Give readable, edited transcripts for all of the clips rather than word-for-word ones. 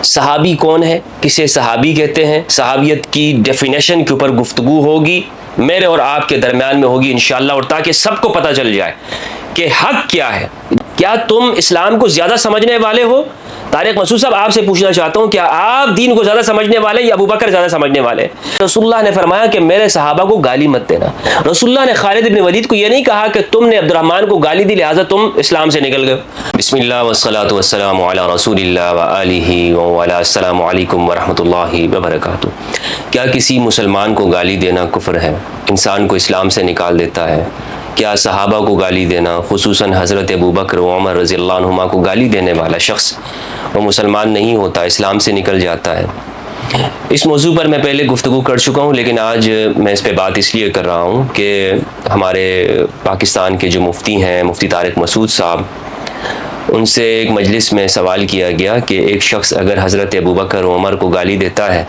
صحابی کون ہے، کسے صحابی کہتے ہیں، صحابیت کی ڈیفینیشن کے اوپر گفتگو ہوگی، میرے اور آپ کے درمیان میں ہوگی انشاءاللہ، اور تاکہ سب کو پتہ چل جائے کہ حق کیا ہے۔ کیا تم اسلام کو زیادہ سمجھنے والے ہو؟ طارق مسعود صاحب آپ سے پوچھنا چاہتا ہوں، کیا آپ دین کو زیادہ سمجھنے والے یا ابو بکر زیادہ سمجھنے والے؟ رسول اللہ نے فرمایا کہ میرے صحابہ کو گالی مت دینا۔ رسول اللہ نے خالد بن ولید کو یہ نہیں کہا کہ تم نے عبد الرحمن کو گالی دی لہٰذا تم اسلام سے نکل گئے۔ بسم اللہ والصلاۃ والسلام علی رسول اللہ وآلہ وعلی السلام علیکم ورحمۃ اللہ وبرکاتہ۔ کیا کسی مسلمان کو گالی دینا کفر ہے، انسان کو اسلام سے نکال دیتا ہے؟ کیا صحابہ کو گالی دینا، خصوصاً حضرت ابو بکر و عمر رضی اللہ عنہما کو گالی دینے والا شخص وہ مسلمان نہیں ہوتا، اسلام سے نکل جاتا ہے؟ اس موضوع پر میں پہلے گفتگو کر چکا ہوں، لیکن آج میں اس پہ بات اس لیے کر رہا ہوں کہ ہمارے پاکستان کے جو مفتی ہیں، مفتی طارق مسعود صاحب، ان سے ایک مجلس میں سوال کیا گیا کہ ایک شخص اگر حضرت ابو بکر و عمر کو گالی دیتا ہے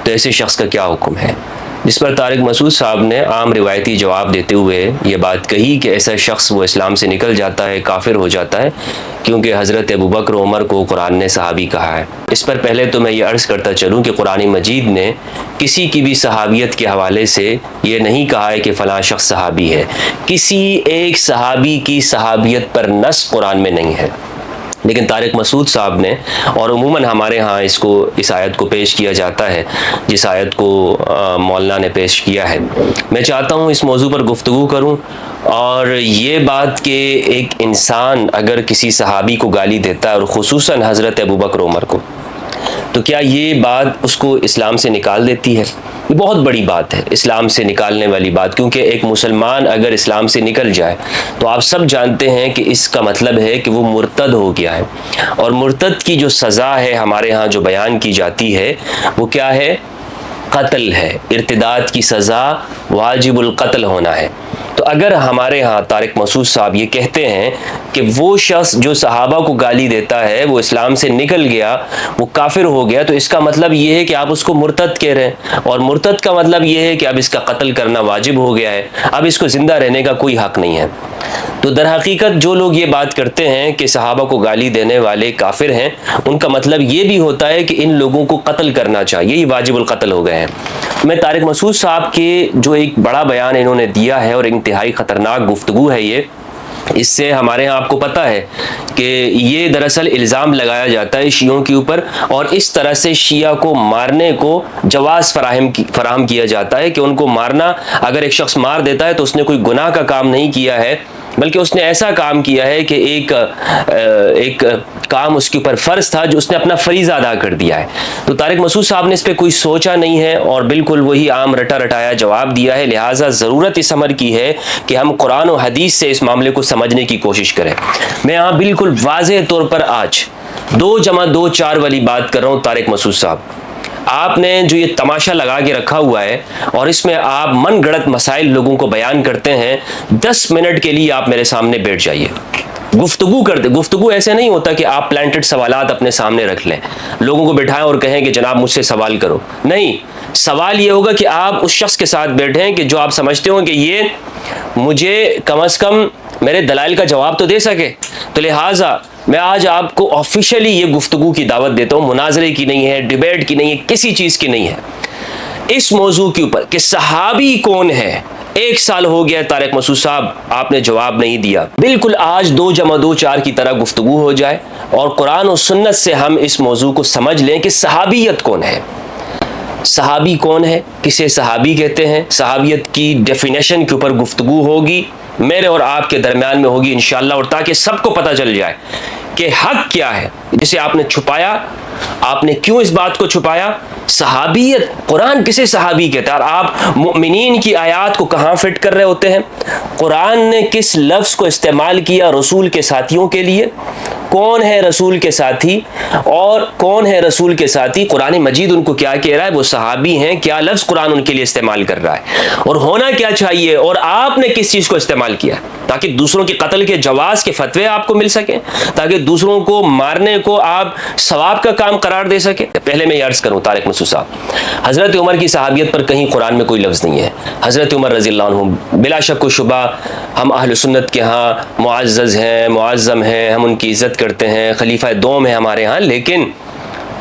تو ایسے شخص کا کیا حکم ہے؟ جس پر طارق مسعود صاحب نے عام روایتی جواب دیتے ہوئے یہ بات کہی کہ ایسا شخص وہ اسلام سے نکل جاتا ہے، کافر ہو جاتا ہے، کیونکہ حضرت ابو بکر و عمر کو قرآن نے صحابی کہا ہے۔ اس پر پہلے تو میں یہ عرض کرتا چلوں کہ قرآن مجید نے کسی کی بھی صحابیت کے حوالے سے یہ نہیں کہا ہے کہ فلاں شخص صحابی ہے، کسی ایک صحابی کی صحابیت پر نص قرآن میں نہیں ہے، لیکن طارق مسعود صاحب نے، اور عموماً ہمارے ہاں اس آیت کو پیش کیا جاتا ہے جس آیت کو مولانا نے پیش کیا ہے۔ میں چاہتا ہوں اس موضوع پر گفتگو کروں، اور یہ بات کہ ایک انسان اگر کسی صحابی کو گالی دیتا ہے اور خصوصاً حضرت ابو بکر عمر کو، تو کیا یہ بات اس کو اسلام سے نکال دیتی ہے؟ یہ بہت بڑی بات ہے، اسلام سے نکالنے والی بات، کیونکہ ایک مسلمان اگر اسلام سے نکل جائے تو آپ سب جانتے ہیں کہ اس کا مطلب ہے کہ وہ مرتد ہو گیا ہے، اور مرتد کی جو سزا ہے ہمارے ہاں جو بیان کی جاتی ہے وہ کیا ہے؟ قتل ہے۔ ارتداد کی سزا واجب القتل ہونا ہے۔ تو اگر ہمارے ہاں طارق مسعود صاحب یہ کہتے ہیں کہ وہ شخص جو صحابہ کو گالی دیتا ہے وہ اسلام سے نکل گیا، وہ کافر ہو گیا، تو اس کا مطلب یہ ہے کہ آپ اس کو مرتد کہہ رہے ہیں، اور مرتد کا مطلب یہ ہے کہ اب اس کا قتل کرنا واجب ہو گیا ہے، اب اس کو زندہ رہنے کا کوئی حق نہیں ہے۔ تو در حقیقت جو لوگ یہ بات کرتے ہیں کہ صحابہ کو گالی دینے والے کافر ہیں، ان کا مطلب یہ بھی ہوتا ہے کہ ان لوگوں کو قتل کرنا چاہیے، یہ واجب القتل ہو گئے ہیں۔ میں طارق مسعود صاحب کے جو ایک بڑا بیان انہوں نے دیا ہے، اور انتہائی خطرناک گفتگو ہے یہ، اس سے ہمارے ہاں آپ کو پتہ ہے کہ یہ دراصل الزام لگایا جاتا ہے شیعوں کے اوپر، اور اس طرح سے شیعہ کو مارنے کو جواز فراہم کیا جاتا ہے کہ ان کو مارنا، اگر ایک شخص مار دیتا ہے تو اس نے کوئی گناہ کا کام نہیں کیا ہے، بلکہ اس نے ایسا کام کیا ہے کہ ایک کام اس کے اوپر فرض تھا جو اس نے اپنا فریضہ ادا کر دیا ہے۔ تو طارق مسعود صاحب نے اس پہ کوئی سوچا نہیں ہے، اور بالکل وہی عام رٹا رٹایا جواب دیا ہے، لہٰذا ضرورت اس امر کی ہے کہ ہم قرآن و حدیث سے اس معاملے کو سمجھنے کی کوشش کریں۔ میں یہاں بالکل واضح طور پر آج 2+2=4 والی بات کر رہا ہوں۔ طارق مسعود صاحب، آپ نے جو یہ تماشا لگا کے رکھا ہوا ہے اور اس میں آپ من گھڑت مسائل لوگوں کو بیان کرتے ہیں، 10 منٹ کے لیے آپ میرے سامنے بیٹھ جائیے، گفتگو کرتے۔ گفتگو ایسے نہیں ہوتا کہ آپ پلانٹڈ سوالات اپنے سامنے رکھ لیں، لوگوں کو بٹھائیں اور کہیں کہ جناب مجھ سے سوال کرو، نہیں، سوال یہ ہوگا کہ آپ اس شخص کے ساتھ بیٹھیں کہ جو آپ سمجھتے ہوں کہ یہ مجھے کم از کم میرے دلائل کا جواب تو دے سکے۔ تو لہٰذا میں آج آپ کو آفیشلی یہ گفتگو کی دعوت دیتا ہوں، مناظرے کی نہیں ہے، ڈیبیٹ کی نہیں ہے، کسی چیز کی نہیں ہے، اس موضوع کے اوپر کہ صحابی کون ہے۔ 1 سال ہو گیا طارق مسعود صاحب، آپ نے جواب نہیں دیا۔ بالکل آج 2+2=4 کی طرح گفتگو ہو جائے، اور قرآن و سنت سے ہم اس موضوع کو سمجھ لیں کہ صحابیت کون ہے، صحابی کون ہے، کسے صحابی کہتے ہیں، صحابیت کی ڈیفینیشن کے اوپر گفتگو ہوگی، میرے اور آپ کے درمیان میں ہوگی انشاءاللہ، اور تاکہ سب کو پتہ چل جائے کہ حق کیا ہے جسے آپ نے چھپایا، آپ نے کیوں اس بات کو چھپایا۔ صحابیت، قرآن کسے صحابی کہتا ہے، اور آپ مؤمنین کی آیات کو کہاں فٹ کر رہے ہوتے ہیں؟ قرآن نے کس لفظ کو استعمال کیا رسول کے ساتھیوں کے لیے؟ کون ہے رسول کے ساتھی اور کون ہے رسول کے ساتھی؟ قرآن مجید ان کو کیا کہہ رہا ہے؟ وہ صحابی ہیں۔ کیا لفظ قرآن ان کے لیے استعمال کر رہا ہے، اور ہونا کیا چاہیے، اور آپ نے کس چیز کو استعمال کیا تاکہ دوسروں کے قتل کے جواز کے فتوے آپ کو مل سکیں، تاکہ دوسروں کو مارنے کو آپ ثواب کا کام قرار دے سکیں؟ پہلے میں یہ عرض کروں طارق مسعود صاحب، حضرت عمر کی صحابیت پر کہیں قرآن میں کوئی لفظ نہیں ہے۔ حضرت عمر رضی اللہ عنہ بلا شک و شبہ ہم اہل سنت کے ہاں معزز ہیں، معظم ہیں، ہم ان کی عزت کرتے ہیں، خلیفہ دوم ہے ہمارے ہاں، لیکن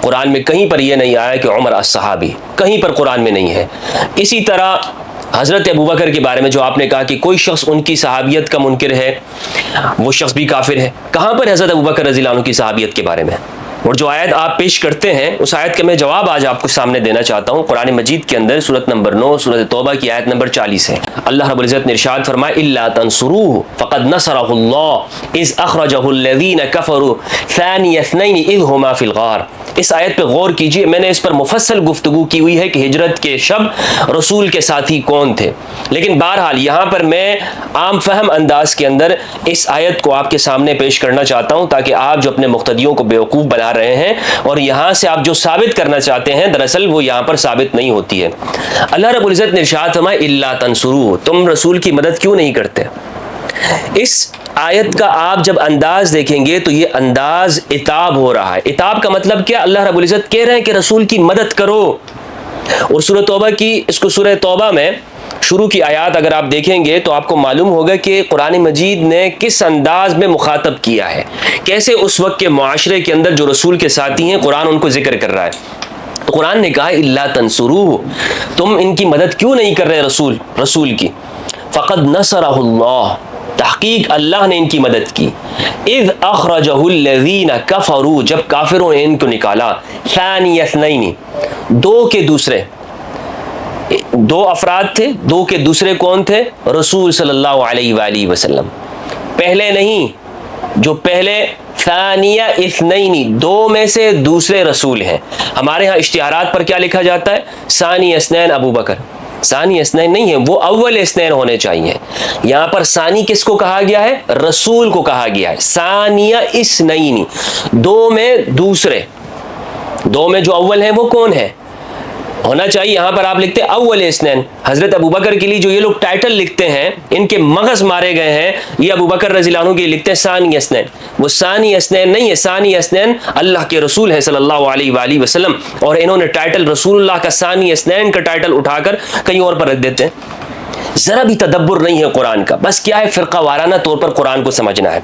قرآن میں کہیں پر یہ نہیں آیا کہ عمر الصحابی، کہیں پر قرآن میں نہیں ہے۔ اسی طرح حضرت ابوبکر کے بارے میں جو آپ نے کہا کہ کوئی شخص ان کی صحابیت کا منکر ہے وہ شخص بھی کافر ہے، کہاں پر حضرت ابوبکر رضی اللہ عنہ کی صحابیت کے بارے میں؟ اور جو آیت آپ پیش کرتے ہیں اس آیت کا میں جواب آج آپ کو سامنے دینا چاہتا ہوں۔ قرآن مجید کے اندر سورۃ نمبر 9 سورۃ توبہ کی آیت نمبر 40 ہے۔ اللہ رب العزت نے ارشاد فرمایا الا تنصروه فقد نصره الله اذ اخرجه الذين كفروا ثاني اثنين اذ هما في الغار۔ اس آیت پہ غور کیجئے، میں نے اس پر مفصل گفتگو کی ہوئی ہے کہ ہجرت کے شب رسول کے ساتھی کون تھے، لیکن بہرحال یہاں پر میں عام فہم انداز کے اندر اس آیت کو آپ کے سامنے پیش کرنا چاہتا ہوں تاکہ آپ جو اپنے مقتدیوں کو بیوقوف بنا رہے ہیں اور یہاں سے آپ جو ثابت کرنا چاہتے ہیں دراصل وہ یہاں پر ثابت نہیں ہوتی ہے۔ اللہ رب العزت نے ارشاد فرمایا الا تنصروه، تم رسول کی مدد کیوں نہیں کرتے؟ اس آیت کا آپ جب انداز دیکھیں گے تو یہ انداز عتاب ہو رہا ہے۔ عتاب کا مطلب کیا؟ اللہ رب العزت کہہ رہے ہیں کہ رسول کی مدد کرو۔ اور سورہ توبہ کی اس کو سورہ توبہ میں شروع کی آیات اگر آپ دیکھیں گے تو آپ کو معلوم ہوگا کہ قرآن مجید نے کس انداز میں مخاطب کیا ہے، کیسے اس وقت کے معاشرے کے اندر جو رسول کے ساتھی ہیں قرآن ان کو ذکر کر رہا ہے۔ تو قرآن نے کہا الا تنصروه، تم ان کی مدد کیوں نہیں کر رہے رسول کی؟ فقد نصرہ اللہ، تحقیق اللہ نے ان کی مدد کی۔ اذ اخرجہ الذین کفروا، جب کافروں نے ان کو نکالا، ثانی اثنین، دو کے دوسرے، دو افراد تھے، دو کے دوسرے کون تھے؟ رسول صلی اللہ علیہ وآلہ وسلم۔ پہلے نہیں، جو پہلے ثانیہ اثنین، دو میں سے دوسرے رسول ہیں۔ ہمارے ہاں اشتہارات پر کیا لکھا جاتا ہے؟ ثانی اثنین ابو بکر۔ ثانی اثنین نہیں ہے، وہ اول اثنین ہونے چاہیے۔ یہاں پر ثانی کس کو کہا گیا ہے؟ رسول کو کہا گیا ہے۔ ثانیہ اثنین، دو میں دوسرے، دو میں جو اول ہیں وہ کون ہے؟ ہونا چاہیے یہاں پر آپ لکھتے ہیں اول اثنین۔ حضرت ابوبکر کے لیے جو یہ لوگ ٹائٹل لکھتے ہیں ان کے مغز مارے گئے ہیں، یہ ابوبکر رضی اللہ عنہ کے لیے لکھتے ہیں ثانی اثنین، وہ ثانی اثنین نہیں ہے۔ ثانی اثنین اللہ کے رسول ہے صلی اللہ علیہ وآلہ وسلم، اور انہوں نے ٹائٹل رسول اللہ کا ثانی اثنین کا ٹائٹل اٹھا کر کہیں اور پر رکھ دیتے ہیں۔ ذرا بھی تدبر نہیں ہے قرآن کا، بس کیا ہے فرقہ وارانہ طور پر قرآن کو سمجھنا ہے۔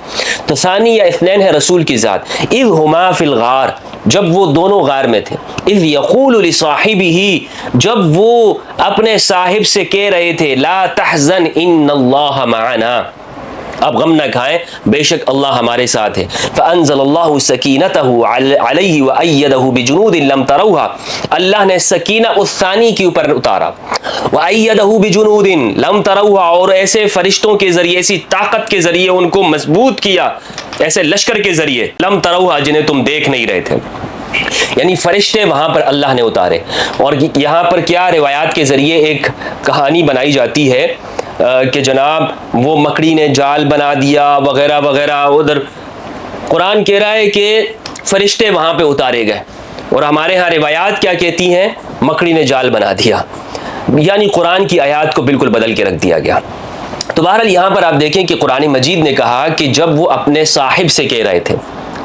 تو ثانی یا اثنین ہے رسول کی ذات۔ اذ ہما فی الغار، جب وہ دونوں غار میں تھے۔ اذ یقول لصاحبہ، جب وہ اپنے صاحب سے کہہ رہے تھے لا تحزن ان اللہ معنا، اب غم نہ کھائیں بے شک اللہ ہمارے ساتھ ہے۔ فانزل اللہ سکینتہ علیہ وایدہ بجنود لم تروها، اللہ نے سکینہ اس ثانی کے اوپر اتارا، وایدہ بجنود لم تروها، اور ایسے فرشتوں کے ذریعے، ایسی طاقت کے ذریعے ان کو مضبوط کیا، ایسے لشکر کے ذریعے، لم تروها، جنہیں تم دیکھ نہیں رہے تھے۔ یعنی فرشتے وہاں پر اللہ نے اتارے۔ اور یہاں پر کیا روایات کے ذریعے ایک کہانی بنائی جاتی ہے کہ جناب وہ مکڑی نے جال بنا دیا وغیرہ وغیرہ، ادھر قرآن کہہ رہا ہے کہ فرشتے وہاں پہ اتارے گئے، اور ہمارے ہاں روایات کیا کہتی ہیں؟ مکڑی نے جال بنا دیا، یعنی قرآن کی آیات کو بالکل بدل کے رکھ دیا گیا۔ تو بہرحال یہاں پر آپ دیکھیں کہ قرآن مجید نے کہا کہ جب وہ اپنے صاحب سے کہہ رہے تھے،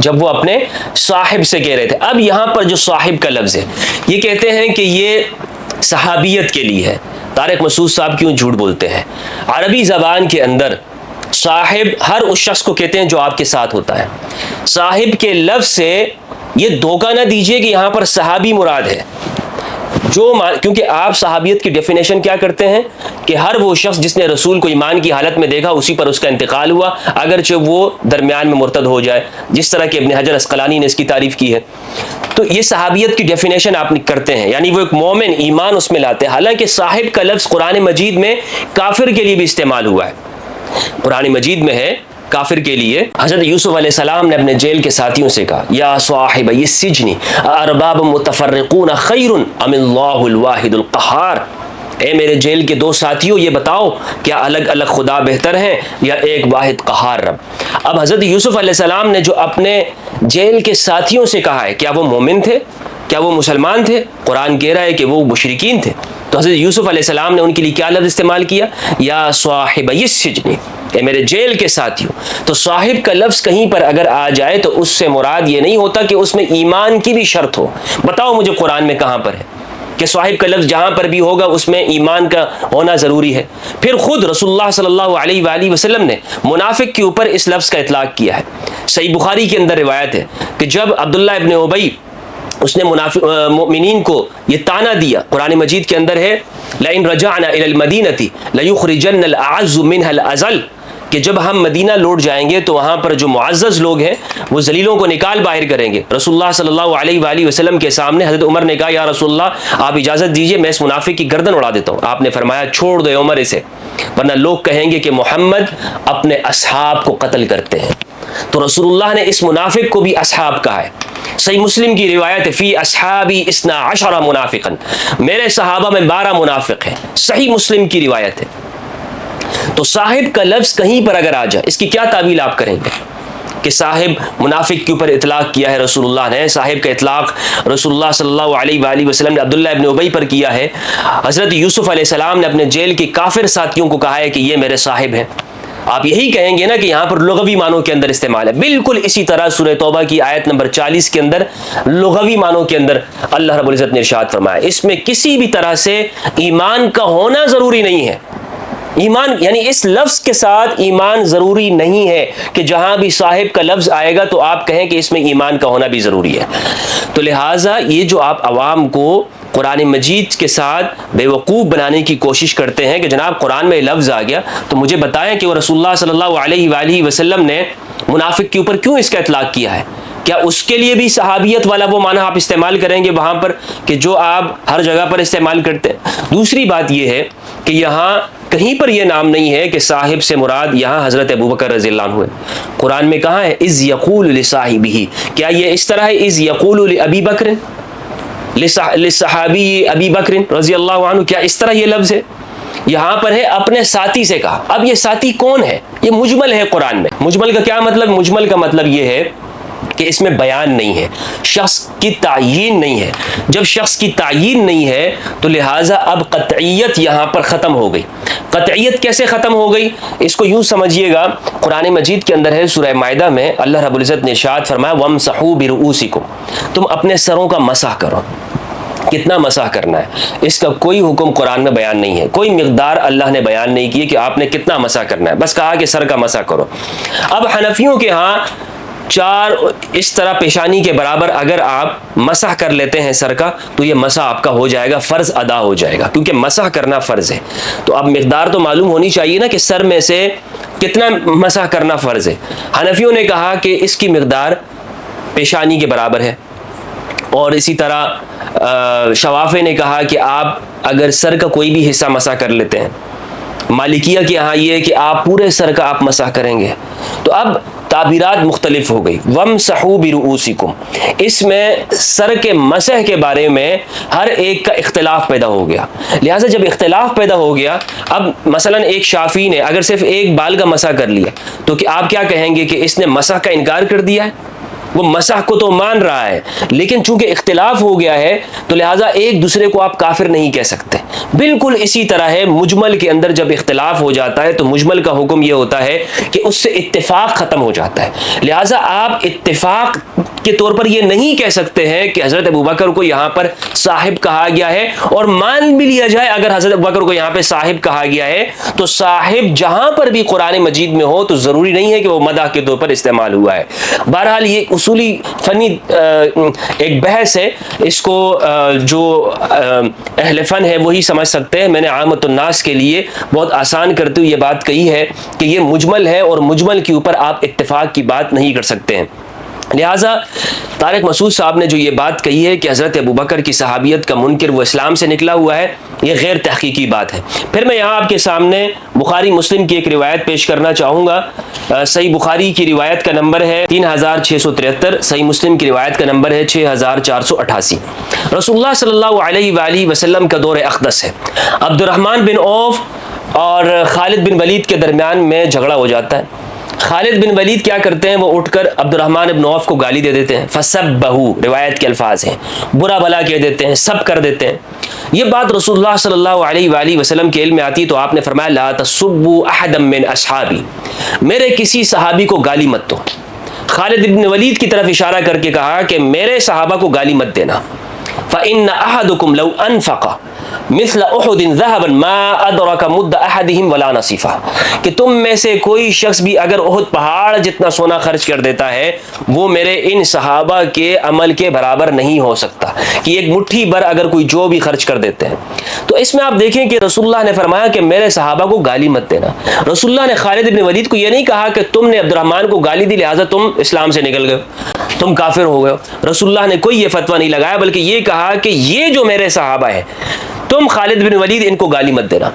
جب وہ اپنے صاحب سے کہہ رہے تھے۔ اب یہاں پر جو صاحب کا لفظ ہے یہ کہتے ہیں کہ یہ صحابیت کے لیے ہے۔ طارق مسعود صاحب کیوں جھوٹ بولتے ہیں؟ عربی زبان کے اندر صاحب ہر اس شخص کو کہتے ہیں جو آپ کے ساتھ ہوتا ہے۔ صاحب کے لفظ سے یہ دھوکہ نہ دیجئے کہ یہاں پر صحابی مراد ہے، کیونکہ آپ صحابیت کی ڈیفینیشن کیا کرتے ہیں کہ ہر وہ شخص جس نے رسول کو ایمان کی حالت میں دیکھا اسی پر اس کا انتقال ہوا، اگرچہ وہ درمیان میں مرتد ہو جائے، جس طرح کہ ابن حجر اسقلانی نے اس کی تعریف کی ہے۔ تو یہ صحابیت کی ڈیفینیشن آپ کرتے ہیں، یعنی وہ ایک مومن ایمان اس میں لاتے ہیں۔ حالانکہ صاحب کا لفظ قرآن مجید میں کافر کے لیے بھی استعمال ہوا ہے، قرآن مجید میں ہے کافر کے لیے۔ حضرت یوسف علیہ السلام نے اپنے جیل کے ساتھیوں سے کہا یا صاحب السجن ارباب متفرقون خیر ام اللہ الواحد القہار، اے میرے جیل کے دو ساتھیوں یہ بتاؤ کیا الگ الگ خدا بہتر ہیں یا ایک واحد قہار رب۔ اب حضرت یوسف علیہ السلام نے جو اپنے جیل کے ساتھیوں سے کہا ہے، کیا وہ مومن تھے؟ کیا وہ مسلمان تھے؟ قرآن کہہ رہا ہے کہ وہ مشرکین تھے۔ تو حضرت یوسف علیہ السلام نے ان کے لیے کیا لفظ استعمال کیا؟ یا صاحب السجن، اے میرے جیل کے ساتھیوں۔ تو صاحب کا لفظ کہیں پر اگر آ جائے تو اس سے مراد یہ نہیں ہوتا کہ اس میں ایمان کی بھی شرط ہو۔ بتاؤ مجھے قرآن میں کہاں پر ہے کہ صاحب کا لفظ جہاں پر بھی ہوگا اس میں ایمان کا ہونا ضروری ہے؟ پھر خود رسول اللہ صلی اللہ علیہ وآلہ وسلم نے منافق کے اوپر اس لفظ کا اطلاق کیا ہے۔ صحیح بخاری کے اندر روایت ہے کہ جب عبداللہ ابن ابی اس نے مومنین کو یہ تانا دیا، قرآن مجید کے اندر ہے لئن رجعنا الی المدینۃ لیخرجن الاعز منها الاذل، کہ جب ہم مدینہ لوٹ جائیں گے تو وہاں پر جو معزز لوگ ہیں وہ ذلیلوں کو نکال باہر کریں گے۔ رسول اللہ صلی اللہ علیہ وآلہ وسلم کے سامنے حضرت عمر نے کہا یا رسول اللہ آپ اجازت دیجئے میں اس منافق کی گردن اڑا دیتا ہوں۔ آپ نے فرمایا چھوڑ دو عمر اسے، ورنہ لوگ کہیں گے کہ محمد اپنے اصحاب کو قتل کرتے ہیں۔ تو رسول اللہ نے اس منافق کو بھی اصحاب کہا ہے۔ صحیح مسلم کی روایت فی اصحابی 12 منافقا، میرے صحابہ میں 12 منافق ہیں، صحیح مسلم کی روایت ہے۔ تو صاحب کا لفظ کہیں پر اگر آ جائے اس کی کیا تعویل آپ کریں گے کہ صاحب منافق کے اوپر اطلاق کیا ہے رسول اللہ نے؟ صاحب کا اطلاق رسول اللہ صلی اللہ علیہ وآلہ وسلم نے عبداللہ ابن ابی پر کیا ہے۔ حضرت یوسف علیہ السلام نے اپنے جیل کے کافر ساتھیوں کو کہا ہے کہ یہ میرے صاحب ہیں۔ آپ یہی کہیں گے نا کہ یہاں پر لغوی معنوں کے اندر استعمال ہے، بالکل اسی طرح سورہ توبہ کی آیت نمبر 40 کے اندر لغوی معنوں کے اندر اللہ رب العزت نے ارشاد فرمایا، اس میں کسی بھی طرح سے ایمان کا ہونا ضروری نہیں ہے۔ ایمان یعنی اس لفظ کے ساتھ ایمان ضروری نہیں ہے کہ جہاں بھی صاحب کا لفظ آئے گا تو آپ کہیں کہ اس میں ایمان کا ہونا بھی ضروری ہے۔ تو لہٰذا یہ جو آپ عوام کو قرآن مجید کے ساتھ بے وقوف بنانے کی کوشش کرتے ہیں کہ جناب قرآن میں لفظ آ گیا تو مجھے بتائیں کہ وہ رسول اللہ صلی اللہ علیہ وآلہ وسلم نے منافق کے اوپر کیوں اس کا اطلاق کیا ہے؟ کیا اس کے لیے بھی صحابیت والا وہ معنی آپ استعمال کریں گے وہاں پر کہ جو آپ ہر جگہ پر استعمال کرتے ہیں؟ دوسری بات یہ ہے کہ یہاں کہیں پر یہ نام نہیں ہے کہ صاحب سے مراد یہاں حضرت ابوبکر رضی اللہ عنہ ہے۔ قرآن میں کہاں ہے اذ یقول لصاحبہ، کیا یہ اس طرح ہے اذ یقول لابی بکر لصحابی ابی بکر رضی اللہ عنہ، کیا اس طرح یہ لفظ ہے؟ یہاں پر ہے اپنے ساتھی سے کہا۔ اب یہ ساتھی کون ہے؟ یہ مجمل ہے قرآن میں۔ مجمل کا کیا مطلب؟ مجمل کا مطلب یہ ہے کہ اس میں بیان نہیں ہے، شخص کی تعیین نہیں ہے۔ جب شخص کی تعیین نہیں ہے تو لہٰذا اب قطعیت یہاں پر ختم ہو گئی۔ قطعیت کیسے ختم ہو گئی؟ اس کو یوں سمجھیے گا، قرآن مجید کے اندر ہے سورہ مائدہ میں اللہ رب العزت نے ارشاد فرمایا وَامْسَحُوا بِرُؤُوسِكُمْ، تم اپنے سروں کا مسح کرو۔ کتنا مسح کرنا ہے اس کا کوئی حکم قرآن میں بیان نہیں ہے، کوئی مقدار اللہ نے بیان نہیں کی کہ آپ نے کتنا مسح کرنا ہے، بس کہا کہ سر کا مسح کرو۔ اب حنفیوں کے ہاں 4 اس طرح پیشانی کے برابر اگر آپ مسح کر لیتے ہیں سر کا تو یہ مسح آپ کا ہو جائے گا، فرض ادا ہو جائے گا، کیونکہ مسح کرنا فرض ہے۔ تو اب مقدار تو معلوم ہونی چاہیے نا کہ سر میں سے کتنا مسح کرنا فرض ہے۔ حنفیوں نے کہا کہ اس کی مقدار پیشانی کے برابر ہے، اور اسی طرح شوافے نے کہا کہ آپ اگر سر کا کوئی بھی حصہ مسح کر لیتے ہیں۔ مالکیہ کے یہاں یہ ہے کہ آپ پورے سر کا آپ مسح کریں گے۔ تو اب تعبیرات مختلف ہو گئی۔ وَامْسَحُوا بِرُؤُوسِكُمْ، اس میں سر کے مسح کے بارے میں ہر ایک کا اختلاف پیدا ہو گیا۔ لہٰذا جب اختلاف پیدا ہو گیا، اب مثلا ایک شافعی نے اگر صرف ایک بال کا مسح کر لیا تو کہ آپ کیا کہیں گے کہ اس نے مسح کا انکار کر دیا ہے؟ وہ مسح کو تو مان رہا ہے، لیکن چونکہ اختلاف ہو گیا ہے تو لہٰذا ایک دوسرے کو آپ کافر نہیں کہہ سکتے۔ بالکل اسی طرح ہے مجمل کے اندر جب اختلاف ہو جاتا ہے تو مجمل کا حکم یہ ہوتا ہے کہ اس سے اتفاق ختم ہو جاتا ہے۔ لہٰذا آپ اتفاق کے طور پر یہ نہیں کہہ سکتے ہیں کہ حضرت ابوبکر کو یہاں پر صاحب کہا گیا ہے، اور مان بھی لیا جائے اگر حضرت ابوبکر کو یہاں پہ صاحب کہا گیا ہے تو صاحب جہاں پر بھی قرآن مجید میں ہو تو ضروری نہیں ہے کہ وہ مدح کے طور پر استعمال ہوا ہے۔ بہرحال یہ اصولی فنی ایک بحث ہے، اس کو جو اہل فن ہے وہی سمجھ سکتے ہیں۔ میں نے عامت الناس کے لیے بہت آسان کرتے ہوئے یہ بات کہی ہے کہ یہ مجمل ہے اور مجمل کے اوپر آپ اتفاق کی بات نہیں کر سکتے ہیں۔ لہٰذا طارق مسعود صاحب نے جو یہ بات کہی ہے کہ حضرت ابوبکر کی صحابیت کا منکر وہ اسلام سے نکلا ہوا ہے، یہ غیر تحقیقی بات ہے۔ پھر میں یہاں آپ کے سامنے بخاری مسلم کی ایک روایت پیش کرنا چاہوں گا۔ صحیح بخاری کی روایت کا نمبر ہے 3673، صحیح مسلم کی روایت کا نمبر ہے 6488۔ رسول اللہ صلی اللہ علیہ وآلہ وسلم کا دور اقدس ہے۔ عبد الرحمن بن عوف اور خالد بن ولید کے درمیان میں جھگڑا ہو جاتا ہے۔ خالد بن ولید کیا کرتے ہیں، وہ اٹھ کر عبد الرحمن بن عوف کو گالی دے دیتے ہیں، فَسَبَّهُ روایت کے الفاظ ہیں، برا بلا کہہ دیتے ہیں، سب کر دیتے ہیں۔ یہ بات رسول اللہ صلی اللہ علیہ وآلہ وسلم کے علم میں آتی تو آپ نے فرمایا لا تسبوا احدا من اصحابی، میرے کسی صحابی کو گالی مت دو۔ خالد بن ولید کی طرف اشارہ کر کے کہا کہ میرے صحابہ کو گالی مت دینا۔ فإن أحدكم لو أنفق مثل احد ذهبا ما ادرك مد احدهم ولا نصيفه کہ تم میں سے کوئی شخص بھی اگر احد پہاڑ جتنا سونا خرچ کر دیتا ہے وہ میرے ان صحابہ کے عمل کے برابر نہیں ہو سکتا، کہ ایک مٹھی بھر اگر کوئی جو بھی خرچ کر دیتے ہیں۔ تو اس میں آپ دیکھیں کہ رسول اللہ نے فرمایا کہ میرے صحابہ کو گالی مت دینا۔ رسول اللہ نے خالد بن ولید کو یہ نہیں کہا کہ تم نے عبد الرحمن کو گالی دی لہٰذا تم اسلام سے نکل گئے، تم کافر ہو گئے۔ رسول اللہ نے کوئی یہ فتویٰ نہیں لگایا، بلکہ یہ کہا کہ یہ جو میرے صحابہ ہیں تم خالد بن ولید ان کو گالی مت دینا۔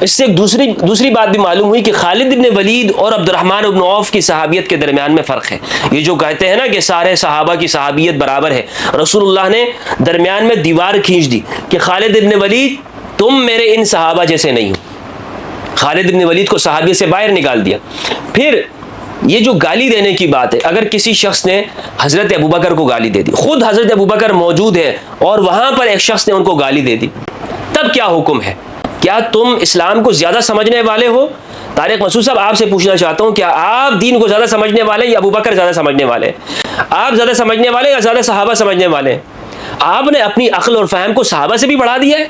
اس سے ایک دوسری بات بھی معلوم ہوئی کہ خالد بن ولید اور عبد الرحمن بن عوف کی صحابیت کے درمیان میں فرق ہے۔ یہ جو کہتے ہیں نا کہ سارے صحابہ کی صحابیت برابر ہے، رسول اللہ نے درمیان میں دیوار کھینچ دی کہ خالد بن ولید تم میرے ان صحابہ جیسے نہیں ہو۔ خالد بن ولید کو صحابیت سے باہر نکال دیا۔ پھر یہ جو گالی دینے کی بات ہے، اگر کسی شخص نے حضرت ابوبکر کو گالی دے دی، خود حضرت ابوبکر موجود ہے اور وہاں پر ایک شخص نے ان کو گالی دے دی، تب کیا حکم ہے؟ کیا تم اسلام کو زیادہ سمجھنے والے ہو؟ طارق مسعود صاحب آپ سے پوچھنا چاہتا ہوں، کیا آپ دین کو زیادہ سمجھنے والے ہیں یا ابوبکر زیادہ سمجھنے والے ہیں؟ آپ زیادہ سمجھنے والے یا زیادہ صحابہ سمجھنے والے ہیں؟ آپ نے اپنی عقل اور فہم کو صحابہ سے بھی بڑھا دیا ہے۔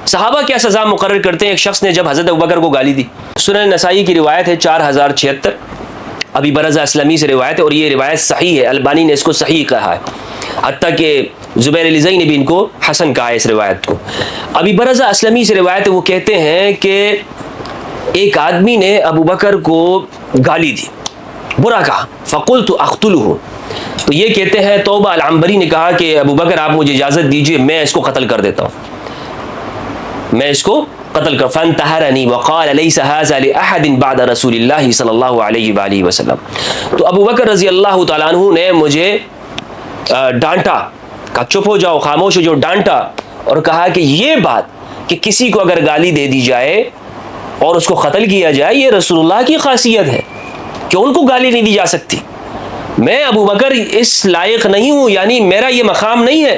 صحابہ کیا سزا مقرر کرتے ہیں ایک شخص نے جب حضرت ابوبکر کو گالی دی؟ سنن نسائی کی روایت ہے 4076، ابی برزہ اسلمی سے روایت ہے اور یہ روایت صحیح ہے، البانی نے اس کو صحیح کہا ہے، حتیٰ کہ زبیر الزئی نے بھی ان کو حسن کہا ہے اس روایت کو۔ ابی برزہ اسلمی سے روایت ہے، وہ کہتے ہیں کہ ایک آدمی نے ابوبکر کو گالی دی، برا کہا، فقلت اقتلہ، تو یہ کہتے ہیں توبہ العنبری نے کہا کہ ابوبکر آپ مجھے اجازت دیجئے میں اس کو قتل کر دیتا ہوں، میں اس کو قتل کر، فانتحرنی وقال لیس ھذا لأحد بعد رسول اللہ صلی اللہ علیہ وآلہ وسلم۔ تو ابوبکر رضی اللہ تعالیٰ عنہ نے مجھے ڈانٹا، کہا چپ ہو جاؤ، خاموش ہو جاؤ، ڈانٹا اور کہا کہ یہ بات کہ کسی کو اگر گالی دے دی جائے اور اس کو قتل کیا جائے یہ رسول اللہ کی خاصیت ہے کہ ان کو گالی نہیں دی جا سکتی۔ میں ابوبکر اس لائق نہیں ہوں، یعنی میرا یہ مقام نہیں ہے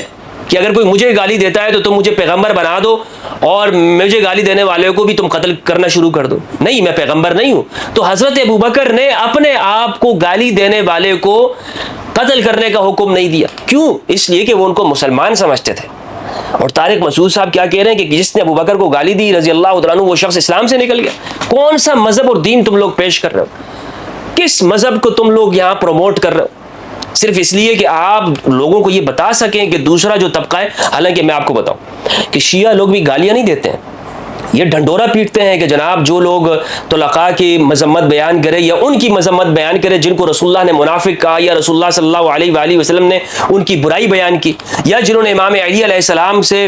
کہ اگر کوئی مجھے گالی دیتا ہے تو تم مجھے پیغمبر بنا دو اور مجھے گالی دینے والے کو بھی تم قتل کرنا شروع کر دو، نہیں، میں پیغمبر نہیں ہوں۔ تو حضرت ابوبکر نے اپنے آپ کو گالی دینے والے کو قتل کرنے کا حکم نہیں دیا، کیوں؟ اس لیے کہ وہ ان کو مسلمان سمجھتے تھے۔ اور طارق مسعود صاحب کیا کہہ رہے ہیں کہ جس نے ابوبکر کو گالی دی رضی اللہ عنہ وہ شخص اسلام سے نکل گیا۔ کون سا مذہب اور دین تم لوگ پیش کر رہے ہو؟ کس مذہب کو تم لوگ یہاں پروموٹ کر رہے ہو؟ صرف اس لیے کہ آپ لوگوں کو یہ بتا سکیں کہ دوسرا جو طبقہ ہے، حالانکہ میں آپ کو بتاؤں کہ شیعہ لوگ بھی گالیاں نہیں دیتے ہیں، یہ ڈھنڈورا پیٹتے ہیں کہ جناب جو لوگ طلقاء کی مذمت بیان کرے یا ان کی مذمت بیان کرے جن کو رسول اللہ نے منافق کہا یا رسول اللہ صلی اللہ علیہ وآلہ وسلم نے ان کی برائی بیان کی، یا جنہوں نے امام علی علیہ السلام سے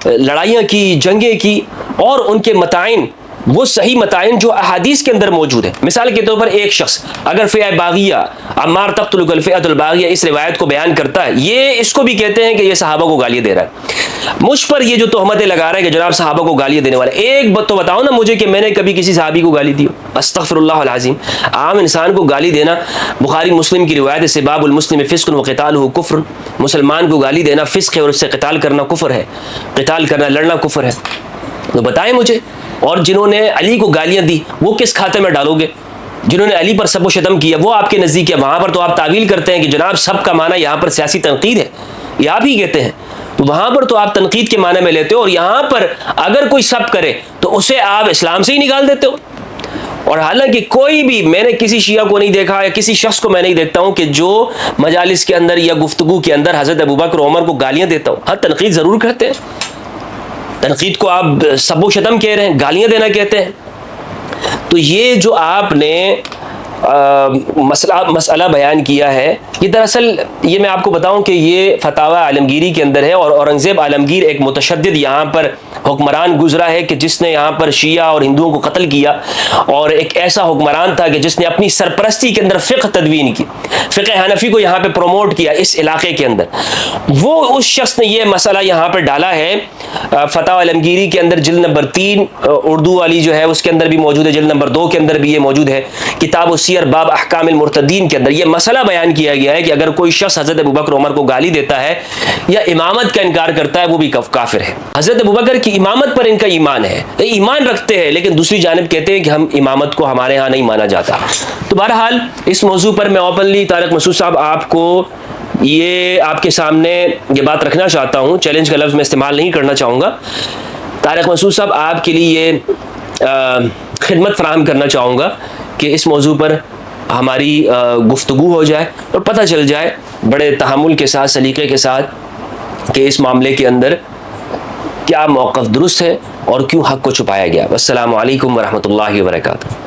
لڑائیاں کی، جنگیں کی، اور ان کے متائن وہ صحیح متائن جو احادیث کے اندر موجود ہے۔ مثال کے طور پر ایک شخص اگر فئہ باغیہ عمار تقتلک الفئۃ الباغیہ اس روایت کو بیان کرتا ہے، یہ اس کو بھی کہتے ہیں کہ یہ صحابہ کو گالیاں دے رہا ہے، مجھ پر یہ جو تہمتیں لگا رہا ہے کہ جناب صحابہ کو گالیاں دینے والے۔ ایک بات تو بتاؤ نا مجھے کہ میں نے کبھی کسی صحابی کو گالی دی ہو؟ استغفر اللہ العظیم۔ عام انسان کو گالی دینا، بخاری مسلم کی روایت ہے سباب المسلم فسق وقتالہ کفر، مسلمان کو گالی دینا فسق ہے اور اس سے قتال کرنا کفر ہے، قتال کرنا، لڑنا کفر ہے۔ تو بتائیں مجھے، اور جنہوں نے علی کو گالیاں دی وہ کس کھاتے میں ڈالو گے؟ جنہوں نے علی پر سب و شتم کیا وہ آپ کے نزدیک ہے، وہاں پر تو آپ تعویل کرتے ہیں کہ جناب سب کا معنی یہاں پر سیاسی تنقید ہے، یہ آپ ہی کہتے ہیں، تو وہاں پر تو آپ تنقید کے معنی میں لیتے ہو، اور یہاں پر اگر کوئی سب کرے تو اسے آپ اسلام سے ہی نکال دیتے ہو۔ اور حالانکہ کوئی بھی، میں نے کسی شیعہ کو نہیں دیکھا یا کسی شخص کو میں نہیں دیکھتا ہوں کہ جو مجالس کے اندر یا گفتگو کے اندر حضرت ابوبکر و عمر کو گالیاں دیتا ہوں۔ ہاں تنقید ضرور کرتے ہیں، تنقید کو آپ سب و شتم کہہ رہے ہیں، گالیاں دینا کہتے ہیں۔ تو یہ جو آپ نے مسئلہ بیان کیا ہے، یہ دراصل یہ میں آپ کو بتاؤں کہ یہ فتاوی عالمگیری کے اندر ہے، اور اورنگزیب عالمگیر ایک متشدد یہاں پر حکمران گزرا ہے کہ جس نے یہاں پر شیعہ اور ہندوؤں کو قتل کیا، اور ایک ایسا حکمران تھا کہ جس نے اپنی سرپرستی کے اندر فقہ تدوین کی، فقہ حنفی کو یہاں پہ پروموٹ کیا اس علاقے کے اندر۔ وہ اس شخص نے یہ مسئلہ یہاں پر ڈالا ہے فتاوی عالمگیری کے اندر، جلد نمبر 3 اردو والی جو ہے اس کے اندر بھی موجود ہے، جلد نمبر 2 کے اندر بھی یہ موجود ہے، کتاب السیر باب احکام المرتدین کے اندر یہ مسئلہ بیان کیا گیا ہے کہ اگر کوئی شخص حضرت ابوبکر عمر کو گالی دیتا ہے یا امامت کا انکار کرتا ہے وہ بھی کافر ہے۔ حضرت ابوبکر کی امامت پر ان کا ایمان ہے، ایمان رکھتے ہیں، لیکن دوسری جانب کہتے ہیں کہ ہم امامت کو ہمارے ہاں نہیں مانا جاتا۔ تو بہرحال اس موضوع پر میں اوپنلی طارق مسعود صاحب آپ کو یہ آپ کے سامنے یہ بات رکھنا چاہتا ہوں، چیلنج کا لفظ میں استعمال نہیں کرنا چاہوں گا، طارق مسعود صاحب آپ کے لیے یہ خدمت فراہم کرنا چاہوں گا کہ اس موضوع پر ہماری گفتگو ہو جائے اور پتہ چل جائے بڑے تحمل کے ساتھ، سلیقے کے ساتھ، کہ اس معاملے کے اندر کیا موقف درست ہے اور کیوں حق کو چھپایا گیا۔ السلام علیکم ورحمۃ اللہ وبرکاتہ۔